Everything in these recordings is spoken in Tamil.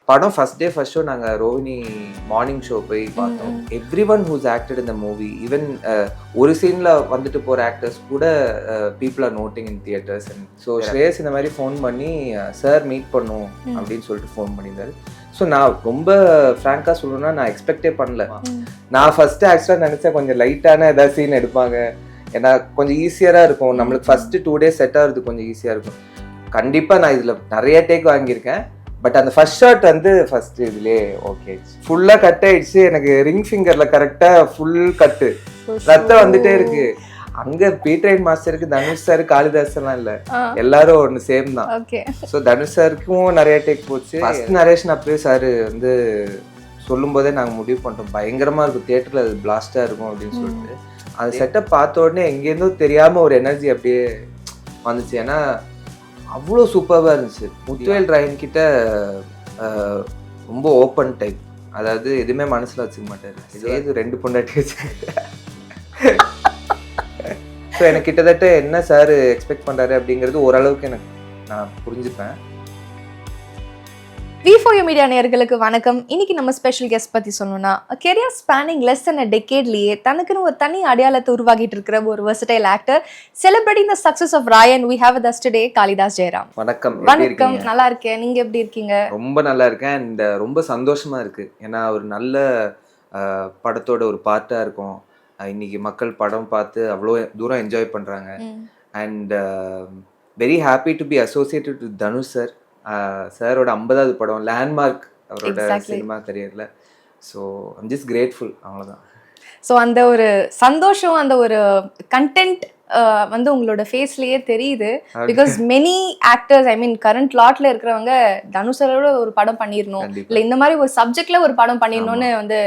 படம் ஃபர்ஸ்ட் டே ஃபர்ஸ்ட் ஷோ நாங்கள் ரோஹிணி மார்னிங் ஷோ போய் பார்த்தோம். எவ்ரி ஒன் ஹூஸ் ஆக்டட் இந்த மூவி, ஈவன் ஒரு சீனில் வந்துட்டு போகிற ஆக்டர்ஸ் கூட people are noting in theatres. And so Shreyas இந்த மாதிரி ஃபோன் பண்ணி சார் மீட் பண்ணும் அப்படின்னு சொல்லிட்டு ஃபோன் பண்ணியிருந்தாரு. ஸோ நான் ரொம்ப ஃப்ராங்காக சொல்லணும்னா நான் எக்ஸ்பெக்டே பண்ணல. நான் ஃபர்ஸ்ட் ஆக்சுவலாக நினச்சேன் கொஞ்சம் லைட்டான ஏதாவது சீன் எடுப்பாங்க, ஏன்னா கொஞ்சம் ஈஸியராக இருக்கும் நம்மளுக்கு. ஃபர்ஸ்ட் 2 days செட் ஆகிறது கொஞ்சம் ஈஸியாக இருக்கும். கண்டிப்பாக நான் இதில் நிறைய டேக் வாங்கியிருக்கேன். பட் அந்த ஃபர்ஸ்ட் ஷாட் வந்து ஃபர்ஸ்ட் இதுலேயே ஓகே, ஃபுல்லாக கட் ஆயிடுச்சு. எனக்கு ரிங் ஃபிங்கரில் கரெக்டாக ஃபுல் கட்டு, ரத்தம் வந்துட்டே இருக்கு. அங்க பீட்ரைன் மாஸ்டருக்கு தனுஷ் சார் காளிதாஸ் எல்லாம் இல்ல, எல்லாரும் ஒன்னு சேம் தான். ஸோ தனுஷ் சாருக்கும் நிறைய டேக் போச்சு. ஃபர்ஸ்ட் நரேஷன் அப்படியே சார் வந்து சொல்லும் போதே நாங்கள் முடிவு பண்ணிட்டோம் பயங்கரமா இருக்கும், தியேட்டர்ல அது பிளாஸ்டா இருக்கும் அப்படின்னு சொல்லிட்டு. அந்த செட்டப் பார்த்த உடனே எங்கேருந்தோ தெரியாம ஒரு எனர்ஜி அப்படியே வந்துச்சு. ஏன்னா அவ்வளோ சூப்பராக இருந்துச்சு. முத்துவேல் ராயன் கிட்ட ரொம்ப ஓப்பன் டைப், அதாவது எதுவுமே மனசில் வச்சுக்க மாட்டார். இதே 2 பொண்டாட்டி வச்சுக்கிட்ட. ஸோ எனக்கு கிட்டத்தட்ட என்ன சார் எக்ஸ்பெக்ட் பண்ணுறாரு அப்படிங்கிறது ஓரளவுக்கு எனக்கு நான் புரிஞ்சுப்பேன். V4U மீடியா நேயர்களுக்கு வணக்கம். இன்னைக்கு நம்ம ஸ்பெஷல் கெஸ்ட் பத்தி சொல்லணும்னா, career spanning less than a decadeலயே தனக்குன்னு ஒரு தனி அடையாளத்தை உருவாக்கிட்டு இருக்கிற ஒரு versatile actor, celebrating the success of Ryan, we have with us today Kalidas Jayaram. வணக்கம். வணக்கம், நல்லா இருக்கேன். நீங்க எப்படி இருக்கீங்க? ரொம்ப நல்லா இருக்கேன். அண்ட் ரொம்ப சந்தோஷமா இருக்கு. ஏன்னா ஒரு நல்ல படத்தோட ஒரு பார்ட்டா இருக்கும். இன்னைக்கு மக்கள் படம் பார்த்து அவ்வளோ தூரம் என்ஜாய் பண்றாங்க. And very happy to be associated with Dhanush sir. சாரோட 50வது படம், லேண்ட்மார்க் அவரோட சினிமா கரியர்ல. ஸோ ஐம் ஜஸ்ட் கிரேட்ஃபுல், அவ்வளோதான். ஸோ அந்த ஒரு சந்தோஷம், அந்த ஒரு கண்டென்ட் வந்து உங்களோட ஃபேஸ்லயே தெரியுது. Because many actors, I mean current லாட்ல இருக்கிறவங்க தனுஷரோட ஒரு படம் பண்ணிடணும், இல்லை இந்த மாதிரி ஒரு சப்ஜெக்ட்ல ஒரு படம் பண்ணிடணும்னு வந்து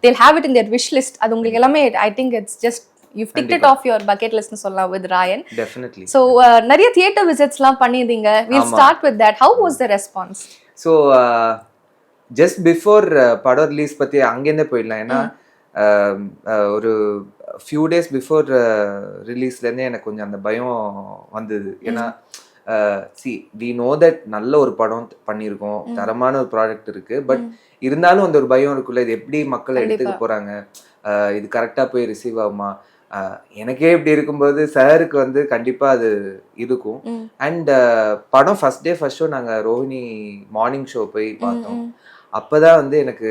they'll have it in their wish list. அது உங்களுக்கு எல்லாமே ஐ think it's just you've ticked it off your bucket list னு சொல்லலாம் with Ryan. Definitely. So நிறைய தியேட்டர் விசிட்ஸ்லாம் பண்ணிருந்தீங்க. We'll start with that. How was the response? So just before படம் ரிலீஸ் பத்தி அங்கேருந்தே போயிடலாம். ஏன்னா ஒரு ஃபியூ டேஸ் பிஃபோர் ரிலீஸ்லேருந்தே எனக்கு கொஞ்சம் அந்த பயம் வந்தது. ஏன்னா we know that நல்ல ஒரு படம் பண்ணியிருக்கோம், தரமான ஒரு ப்ராடக்ட் இருக்கு. பட் இருந்தாலும் அந்த ஒரு பயம் இருக்குல்ல, இது எப்படி மக்கள் எடுத்துக்க போறாங்க, இது கரெக்டாக போய் ரிசீவ் ஆகுமா. எனக்கே இப்படி இருக்கும்போது சாருக்கு வந்து கண்டிப்பா அது இருக்கும். அண்ட் படம் ஃபர்ஸ்ட் டே ஃபர்ஸ்ட் ஷோ நாங்கள் ரோஹிணி மார்னிங் ஷோ போய் பார்த்தோம். அப்போதான் வந்து எனக்கு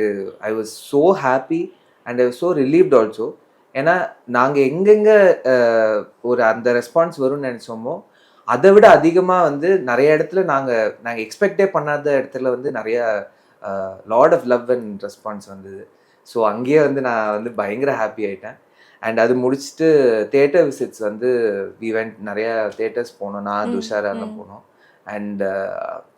I was so happy and I was so relieved also. ஏன்னா நாங்கள் எங்கெங்கே ஒரு அந்த ரெஸ்பான்ஸ் வரும்னு நினச்சோமோ அதை விட அதிகமாக வந்து நிறைய இடத்துல நாங்கள் எக்ஸ்பெக்டே பண்ணாத இடத்துல வந்து நிறைய lot of love and response வந்தது. ஸோ அங்கேயே வந்து நான் வந்து பயங்கர ஹாப்பி ஆகிட்டேன். அண்ட் அது முடிச்சுட்டு தியேட்டர் விசிட்ஸ் வந்து வி வென்ட், நிறைய தியேட்டர்ஸ் போனோம். நான் துஷாரெல்லாம் போனோம். அண்ட்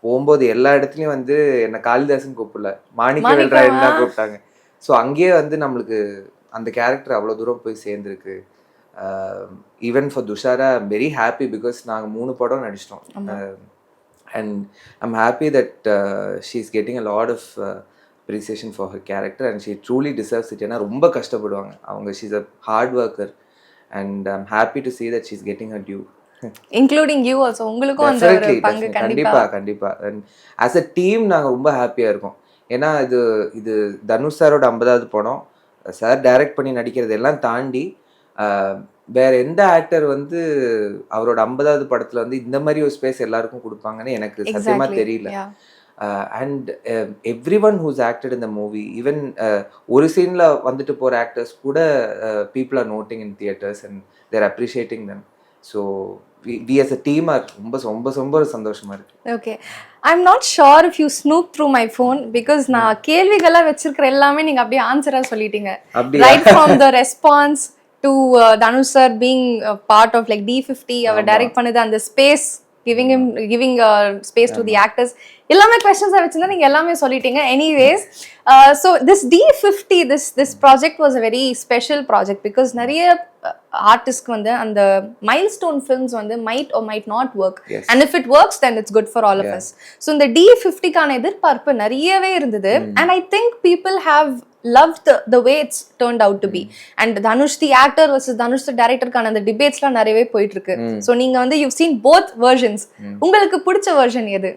போகும்போது எல்லா இடத்துலையும் வந்து என்னை காளிதாசன் கூப்பிடல, மாணிக்கவேல் ராயன் தான் கூப்பிட்டாங்க. ஸோ அங்கேயே வந்து நம்மளுக்கு அந்த கேரக்டர் அவ்வளோ தூரம் போய் சேர்ந்துருக்கு. Even for Dushara I'm very happy because நாங்கள் 3 படம் நடிச்சிட்டோம். And I'm happy that she is getting a lot of appreciation for her character and she truly deserves it. ஏன்னா ரொம்ப கஷ்டப்படுவாங்க அவங்க. she's a hard worker and I'm happy to see that she's getting her due, including you also. உங்களுக்கும் அந்த ஒரு பங்கு கண்டிப்பா. and as a team நாங்க ரொம்ப ஹாப்பியா இருக்கோம். ஏன்னா இது தனுஷ் சாரோட 50வது படம். சார் டைரக்ட் பண்ணி நடிக்கிறது எல்லாம் தாண்டி வேற எந்த ஆக்டர் வந்து அவரோட 50வது படத்துல வந்து இந்த மாதிரி ஒரு ஸ்பேஸ் எல்லாருக்கும் கொடுப்பாங்கன்னு எனக்கு சத்தியமா தெரியல. And everyone who's acted in the movie, even ஒரு சீன்ல வந்துட்டு போற ஆக்டர்ஸ் கூட people are noting in theaters and they're appreciating them. So we as a team are ரொம்ப சந்தோஷமா இருக்கு. Okay, I'm not sure if you snoop through my phone because நான் கேள்விகளா வச்சிருக்கிற எல்லாமே நீங்க அப்படியே ஆன்சரா சொல்லிட்டீங்க. Right from the response to Dhanush sir being part of like D50, அவர் டைரக்ட் பண்ணது அந்த space, giving space to the actors, எல்லாமே questions வச்சிருந்தா நீங்க எல்லாமே சொல்லிட்டீங்க. Anyways, so this D50, this project was a very special project because நிறைய ஆர்டிஸ்ட்க்கு வந்து அந்த milestone films வந்து might or might not work. And if it works then it's good for all of us. So இந்த D50 கான எதிர்பார்ப்பு நிறையவே இருந்தது. And I think people have loved the way it's turned out to be. And Dhanush the actor versus Dhanush the director கான அந்த டிபேட்ஸ்லாம் நிறையவே போயிட்டு இருக்கு. So நீங்க வந்து you've seen both versions. உங்களுக்கு பிடிச்ச வெர்ஷன் எது?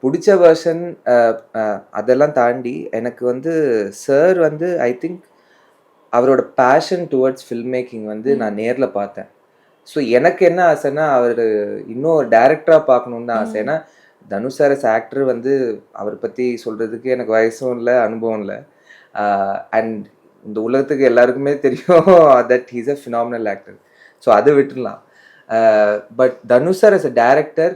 பிடிச்ச வெர்ஷன் அதெல்லாம் தாண்டி எனக்கு வந்து சார் வந்து ஐ திங்க் அவரோட பேஷன் டுவர்ட்ஸ் ஃபில்ம் மேக்கிங் வந்து நான் நேர்ல பார்த்தேன். ஸோ எனக்கு என்ன ஆசைன்னா அவர் இன்னும் ஒரு டைரக்டராக பார்க்கணுன்னு தான் ஆசை. ஏன்னா தனுஷ் சார் as ஆக்டர் வந்து அவரை பற்றி சொல்கிறதுக்கு எனக்கு வயசும் இல்லை, அனுபவம் இல்லை. அண்ட் இந்த உலகத்துக்கு எல்லாருக்குமே தெரியும் that he's a phenomenal actor. So அதை விட்டுடலாம். But Dhanush sir as a director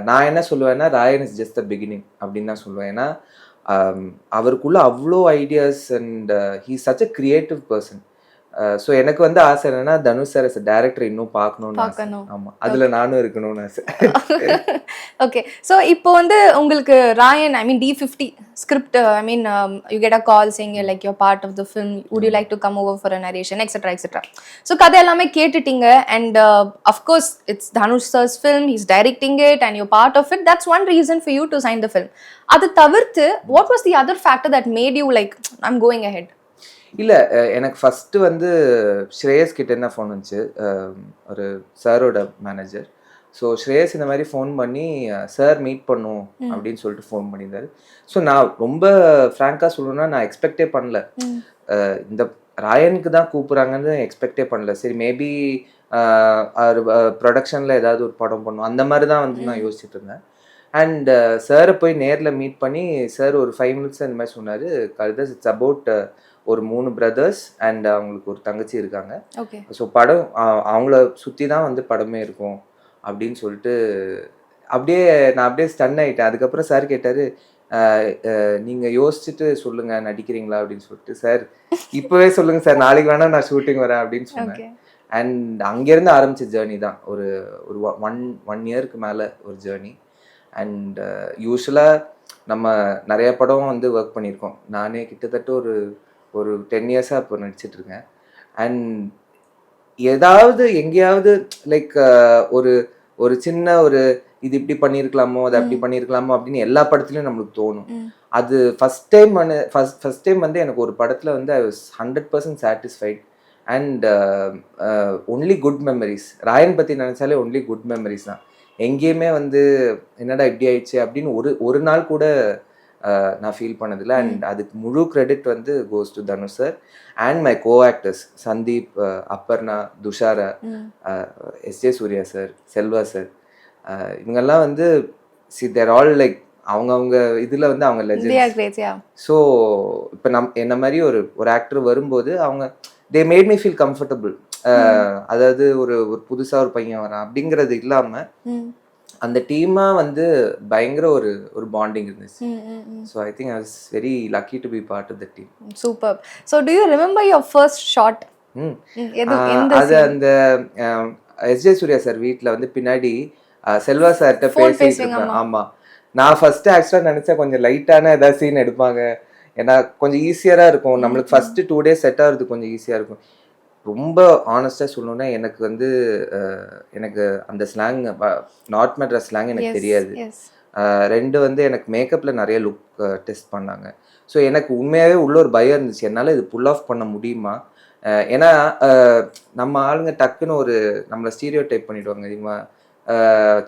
நான் என்ன சொல்லுவேன்னா Raayan is just the beginning அப்படின்னு தான் சொல்லுவேன். ஏன்னா அவருக்குள்ள அவ்வளோ ideas and he such a creative person. So எனக்கு வந்து ஆசை என்னன்னா Dhanush sir as a director இன்னும் பார்க்கணும்னு ஆசை. ஆமாம், அதில் நானும் இருக்கணும்னு ஆசை. ஓகே, ஸோ இப்போ வந்து உங்களுக்கு Raayan I mean D50 script I mean you get a call saying like your part of the film, would you like to come over for a narration etcetera etcetera. So கதை எல்லாமே கேட்டுட்டீங்க and of course it's Dhanush sir's film, he's directing it and your part of it. That's one reason for you to sign the film. அது தவிர்த்து what was the other factor that made you like I'm going ahead? இல்லை, எனக்கு ஃபஸ்ட்டு வந்து ஸ்ரேயஸ் கிட்டேருந்து ஃபோன் வந்துச்சு, ஒரு சாரோட மேனேஜர். ஸோ ஸ்ரேயஸ் இந்த மாதிரி ஃபோன் பண்ணி சார் மீட் பண்ணும் அப்படின்னு சொல்லிட்டு ஃபோன் பண்ணியிருந்தாரு. ஸோ நான் ரொம்ப ஃப்ராங்காக சொல்லணும்னா நான் எக்ஸ்பெக்டே பண்ணல, இந்த ராயனுக்கு தான் கூப்பிட்றாங்கன்னு எக்ஸ்பெக்டே பண்ணல. சரி மேபி ப்ரொடக்ஷனில் ஏதாவது ஒரு படம் பண்ணும் அந்த மாதிரி தான் வந்து நான் யோசிச்சுட்டு இருந்தேன். அண்ட் சாரை போய் நேரில் மீட் பண்ணி சார் ஒரு 5 minutes இந்த மாதிரி சொன்னார், கல்தஸ் இட்ஸ் அபவுட் ஒரு 3 brothers அண்ட் அவங்களுக்கு ஒரு தங்கச்சி இருக்காங்க. ஸோ படம் அவங்கள சுற்றி தான் வந்து படமே இருக்கும் அப்படின்னு சொல்லிட்டு நான் அப்படியே ஸ்டன் ஆகிட்டேன். அதுக்கப்புறம் சார் கேட்டார், நீங்கள் யோசிச்சுட்டு சொல்லுங்கள் நடிக்கிறீங்களா அப்படின்னு சொல்லிட்டு. சார் இப்போவே சொல்லுங்கள் சார், நாளைக்கு வேணால் நான் ஷூட்டிங் வரேன் அப்படின்னு சொன்னேன். அண்ட் அங்கேருந்து ஆரம்பித்த ஜேர்னி தான் ஒரு ஒரு 1 yearக்கு மேலே ஒரு ஜேர்னி. அண்ட் யூஸ்வலாக நம்ம நிறைய படம் வந்து ஒர்க் பண்ணியிருக்கோம். நானே கிட்டத்தட்ட ஒரு 10 yearsஆக இப்போ நடிச்சிட்ருக்கேன். அண்ட் ஏதாவது எங்கேயாவது லைக் ஒரு சின்ன இது இப்படி பண்ணியிருக்கலாமோ அது அப்படி பண்ணியிருக்கலாமோ அப்படின்னு எல்லா படத்துலையும் நம்மளுக்கு தோணும். அது ஃபஸ்ட் டைம் வந்து எனக்கு ஒரு படத்தில் வந்து I was 100% satisfied and only good memories. Raayan பற்றி நினச்சாலே ஒன்லி குட் மெமரிஸ் தான். எங்கேயுமே வந்து என்னடா இப்படி ஆயிடுச்சு அப்படின்னு ஒரு நாள் கூட நான் ஃபீல் பண்ணதில்லை. அண்ட் அதுக்கு முழு கிரெடிட் வந்து goes to Dhanush sir and my co actors Sundeep, Aparna, Dushara, S.J. Surya sir, Selva sir. இவங்கெல்லாம் வந்து தேர் ஆல் லைக் அவங்க இதில் வந்து அவங்க லெஜெண்ட்ஸ். ஸோ இப்போ என்ன மாதிரி ஒரு ஆக்டர் வரும்போது அவங்க they made me feel comfortable. அதாவது ஒரு புதுசாக ஒரு பையன் வரான் அப்படிங்கிறது இல்லாமல் அந்த டீமாக வந்து பயங்கர ஒரு பாண்டிங் இருந்துச்சு. So I think I was very lucky to be part of the team. Super. So do you remember your first shot? அது அந்த S.J. சூர்யா சார் வீட்டில் வந்து பின்னாடி செல்வா சார்கிட்ட பேசிட்டு இருப்பேன். ஆமாம், நான் ஃபர்ஸ்ட் ஆக்சுவலாக நினச்சேன் கொஞ்சம் லைட்டான ஏதாவது சீன் எடுப்பாங்க, ஏன்னா கொஞ்சம் ஈஸியராக இருக்கும் நம்மளுக்கு. ஃபர்ஸ்ட் 2 days செட் ஆகிறது கொஞ்சம் ஈஸியாக இருக்கும். ரொம்ப ஆனஸ்டாக சொல்லணுன்னா எனக்கு வந்து எனக்கு அந்த ஸ்லாங் நார்த் மெட்ராஸ் ஸ்லாங் எனக்கு தெரியாது. 2 வந்து எனக்கு மேக்கப்பில் நிறைய லுக் டெஸ்ட் பண்ணாங்க. ஸோ எனக்கு உண்மையாகவே உள்ள ஒரு பயம் இருந்துச்சு, என்னால் இது புல் ஆஃப் பண்ண முடியுமா. ஏன்னா நம்ம ஆளுங்க டக்குன்னு நம்மளை ஸ்டீரியோ டைப் பண்ணிவிடுவாங்க தெரியுமா,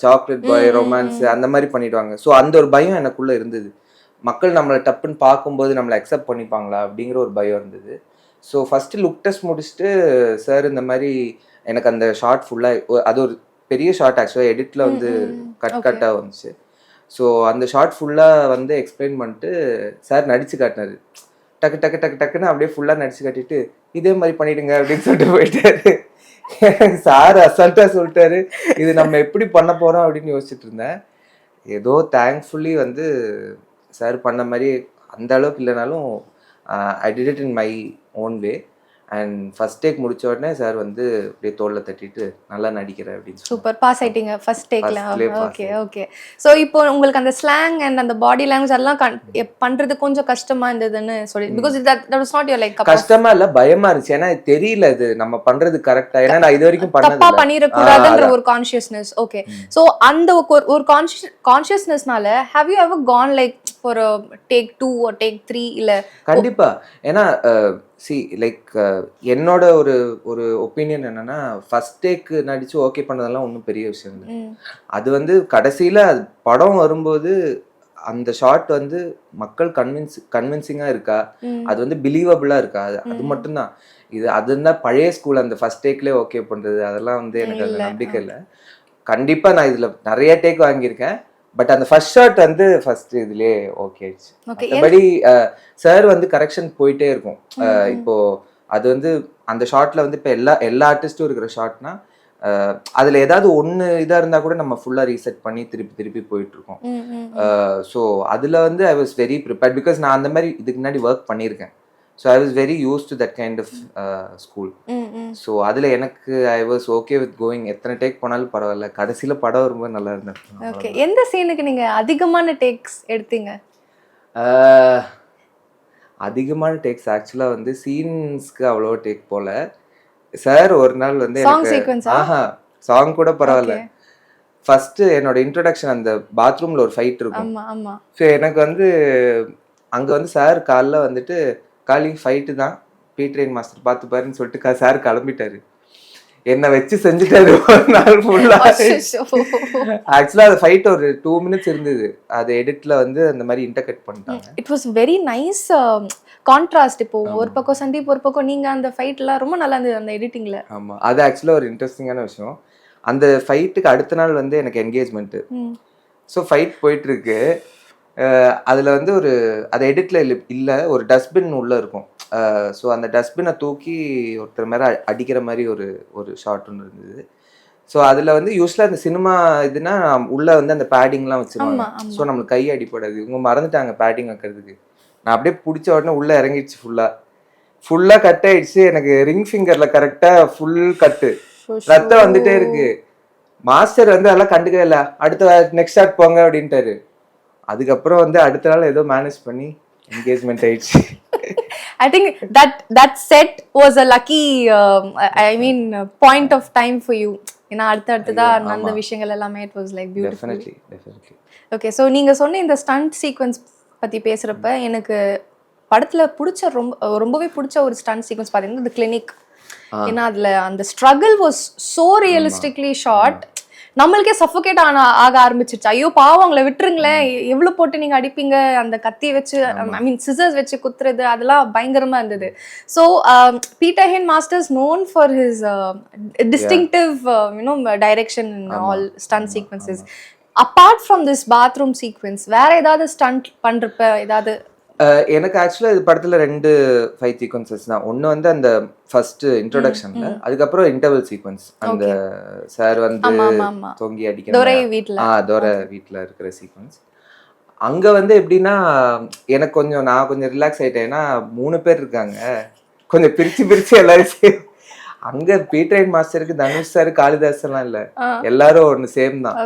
சாக்லேட் பாய், ரொமான்ஸ் அந்த மாதிரி பண்ணிவிடுவாங்க. ஸோ அந்த ஒரு பயம் எனக்குள்ளே இருந்தது. மக்கள் நம்மளை டப்புன்னு பார்க்கும்போது நம்மளை அக்செப்ட் பண்ணிப்பாங்களா அப்படிங்கிற ஒரு பயம் இருந்தது. ஸோ ஃபஸ்ட்டு லுக் டெஸ்ட் முடிச்சுட்டு சார் இந்த மாதிரி எனக்கு அந்த ஷார்ட் ஃபுல்லாக, அது ஒரு பெரிய ஷார்ட் ஆக்சுவலாக எடிட்டில் வந்து கட்டாக வந்துச்சு. ஸோ அந்த ஷார்ட் ஃபுல்லாக வந்து எக்ஸ்பிளைன் பண்ணிட்டு சார் நடிச்சு காட்டினாரு. டக்குன்னு அப்படியே ஃபுல்லாக நடிச்சு காட்டிட்டு இதே மாதிரி பண்ணிவிடுங்க அப்படின்னு சொல்லிட்டு போயிட்டாரு. சார் அசால்ட்டாக சொல்லிட்டாரு, இது நம்ம எப்படி பண்ண போகிறோம் அப்படின்னு யோசிச்சுட்டு இருந்தேன். ஏதோ தேங்க்ஃபுல்லி வந்து சார் பண்ண மாதிரி அந்த அளவுக்கு இல்லைனாலும் I did it in my own way. And first take முடிச்ச உடனே சார் வந்து அப்படியே தோளில் தட்டிட்டு நல்லா நடிக்கிற அப்படின்னு. சூப்பர், பாஸ் ஆயிட்டீங்க ஃபர்ஸ்ட் டேக்ல. ஓகே. ஸோ இப்போ உங்களுக்கு அந்த ஸ்லாங் அண்ட் அந்த பாடி லாங்குவேஜ் எல்லாம் பண்றது கொஞ்சம் கஷ்டமா இருந்ததுன்னு சொல்லி, because that was not your like. கஷ்டமா இல்ல, பயமா இருந்துச்சு. ஏன்னா தெரியல இது நம்ம பண்றது கரெக்டா, ஏன்னா நான் இது வரைக்கும் தப்பா பண்ணிடக்கூடாதுன்ற ஒரு கான்ஷியஸ்னஸ். ஓகே, ஸோ அந்த ஒரு கான்ஷியஸ்னஸ்னால have you ever gone like for a take 2 or take 3 இல்ல கண்டிப்பா. ஏன்னா லைக் என்னோட ஒரு ஒரு ஒப்பீனியன் என்னன்னா, ஃபர்ஸ்ட் டேக் நடிச்சு ஓகே பண்ணதெல்லாம் ஒன்றும் பெரிய விஷயம் இல்லை. அது வந்து கடைசியில அது படம் வரும்போது அந்த ஷாட் வந்து மக்கள் கன்வின்சிங்கா இருக்கா, அது வந்து பிலீவபிளா இருக்கா, அது மட்டும்தான். இது அது இருந்தா பழைய ஸ்கூல் அந்த ஃபர்ஸ்ட் டேக்லயே ஓகே பண்றது அதெல்லாம் வந்து எனக்கு அதுல நம்பிக்கை இல்லை. கண்டிப்பா நான் இதுல நிறைய டேக் வாங்கியிருக்கேன். பட் அந்த ஃபர்ஸ்ட் ஷாட் வந்து ஃபர்ஸ்ட் இதுலயே ஓகே ஆயிடுச்சு. மற்றபடி சார் வந்து கரெக்ஷன் போயிட்டே இருக்கும். இப்போ அது வந்து அந்த ஷாட்ல வந்து இப்போ எல்லா ஆர்டிஸ்டும் இருக்கிற ஷாட்னா அதுல ஏதாவது ஒண்ணு இதா இருந்தா கூட நம்ம ஃபுல்லா ரீசெட் பண்ணி திருப்பி போயிட்டு இருக்கோம். ஸோ அதுல வந்து I was very prepared because நான் அந்த மாதிரி இதுக்கு முன்னாடி ஒர்க் பண்ணியிருக்கேன். So I was very use to that kind of school. So அதில் எனக்கு I was okay with going. எத்தனை டேக் போனாலும் பரவாயில்ல, கடைசியில் படம் வரும்போது நல்லா இருந்தேன். ஓகே, எந்த சீனுக்கு நீங்கள் அதிகமான டேக்ஸ் எடுத்தீங்க? அதிகமான டேக்ஸ் ஆக்சுவலாக வந்து சீன்ஸ்க்கு அவ்வளோ டேக் போல. சார் ஒரு நாள் வந்து சாங் கூட பரவாயில்ல. ஃபர்ஸ்ட் என்னோட இன்ட்ரோடக்ஷன் அந்த பாத்ரூம்ல ஒரு ஃபைட் இருக்கும். ஸோ எனக்கு வந்து அங்கே வந்து சார் காலைல வந்துட்டு காலி ஃபைட்டு தான், பீட்ரெயின் மாஸ்டர் பார்த்து பாருன்னு சொல்லிட்டு சார் கிளம்பிட்டாரு. என்ன வச்சு செஞ்சுட்டாரு ஒரு நாள் ஃபுல்லா. ஆக்சுவலா அந்த ஃபைட் ஒரு 2 minutes இருந்தது. அது எடிட்ல வந்து அந்த மாதிரி இன்டர்கட் பண்ணிட்டாங்க. It was very nice contrast. இப்போ ஒரு பக்கம் சந்தீப், ஒரு பக்கம் நீங்க, அந்த ஃபைட்லாம் ரொம்ப நல்லா இருந்தது அந்த எடிட்டிங்ல. ஆமா, அது ஆக்சுவலா ஒரு இன்ட்ரெஸ்டிங்கான விஷயம். அந்த ஃபைட்டுக்கு அடுத்த நாள் வந்து எனக்கு என்கேஜ்மெண்ட். ஸோ ஃபைட் போயிட்டு இருக்கு. அதுல வந்து ஒரு அது எடிட்ல இல்ல, ஒரு டஸ்ட்பின் உள்ள இருக்கும். ஸோ அந்த டஸ்ட்பினை தூக்கி ஒருத்தர் மேலே அடிக்கிற மாதிரி ஒரு ஷாட் ஒன்று இருந்தது. ஸோ அதில் வந்து யூஸ்வலாக அந்த சினிமா இதுனா உள்ளே வந்து அந்த பேடிங்லாம் வச்சுருவாங்க. ஸோ நம்மளுக்கு கை அடிப்படாது. இவங்க மறந்துட்டாங்க பேடிங் வைக்கிறதுக்கு. நான் அப்படியே பிடிச்ச உடனே உள்ளே இறங்கிடுச்சு. ஃபுல்லாக கட் ஆயிடுச்சு. எனக்கு ரிங் ஃபிங்கரில் கரெக்டாக ஃபுல் கட்டு, ரத்தம் வந்துட்டே இருக்கு. மாஸ்டர் வந்து அதெல்லாம் கண்டுக்கவே இல்லை. அடுத்த நெக்ஸ்ட் ஷாட் போங்க அப்படின்ட்டாரு. அதுக்கப்புறம் வந்து அடுத்த நாள் ஏதோ மேனேஜ் பண்ணி என்கேஜ்மெண்ட் ஆயிடுச்சு. I think that set was a lucky point of time for you. ஏன்னா அடுத்ததா அந்த விஷயங்கள் எல்லாமே it was like beautiful. Definitely. Okay, so நீங்க சொன்ன இந்த ஸ்டண்ட் சீக்வென்ஸ் பத்தி பேசுறப்ப எனக்கு படத்துல ரொம்பவே பிடிச்ச ஒரு ஸ்டண்ட் சீக்வென்ஸ் பாத்தீங்கன்னா the clinic. ஏன்னா அதுல அந்த struggle was so realistically shot. நம்மளுக்கே சஃபோகேட் ஆக ஆரம்பிச்சிருச்சு. ஐயோ பாவம், அவங்கள விட்டுருங்களேன், எவ்வளவு போட்டு நீங்க அடிப்பீங்க, அந்த கத்தியை வச்சு சிசர்ஸ் வச்சு குத்துறது, அதெல்லாம் பயங்கரமா இருந்தது. So Peter Hein masters known for his distinctive direction in all stunt sequences. Apart from this bathroom sequence வேற ஏதாவது ஸ்டண்ட் பண்றப்ப ஏதாவது? எனக்கு ஆக்சுவலாக இது படத்துல 2 ஃபைட் சீக்வன்சஸ் தான். ஒன்று வந்து அந்த ஃபர்ஸ்ட் இன்ட்ரோடக்ஷன்ல, அதுக்கப்புறம் இன்டர்வல் சீக்வன்ஸ். அந்த சார் வந்து தொங்கி அடிக்கிற தோரை வீட்டில் இருக்கிற சீக்வன்ஸ். அங்க வந்து எப்படின்னா எனக்கு நான் கொஞ்சம் ரிலாக்ஸ் ஆயிட்டேன். ஏன்னா 3 பேர் இருக்காங்க, கொஞ்சம் பிரிச்சு எல்லாரும். அங்க பீட்ரெயின் மாஸ்டருக்கு தனுஷ் சார், காளிதாஸ் எல்லாம் இல்ல, எல்லாரும் ஒன்னு சேம் தான்.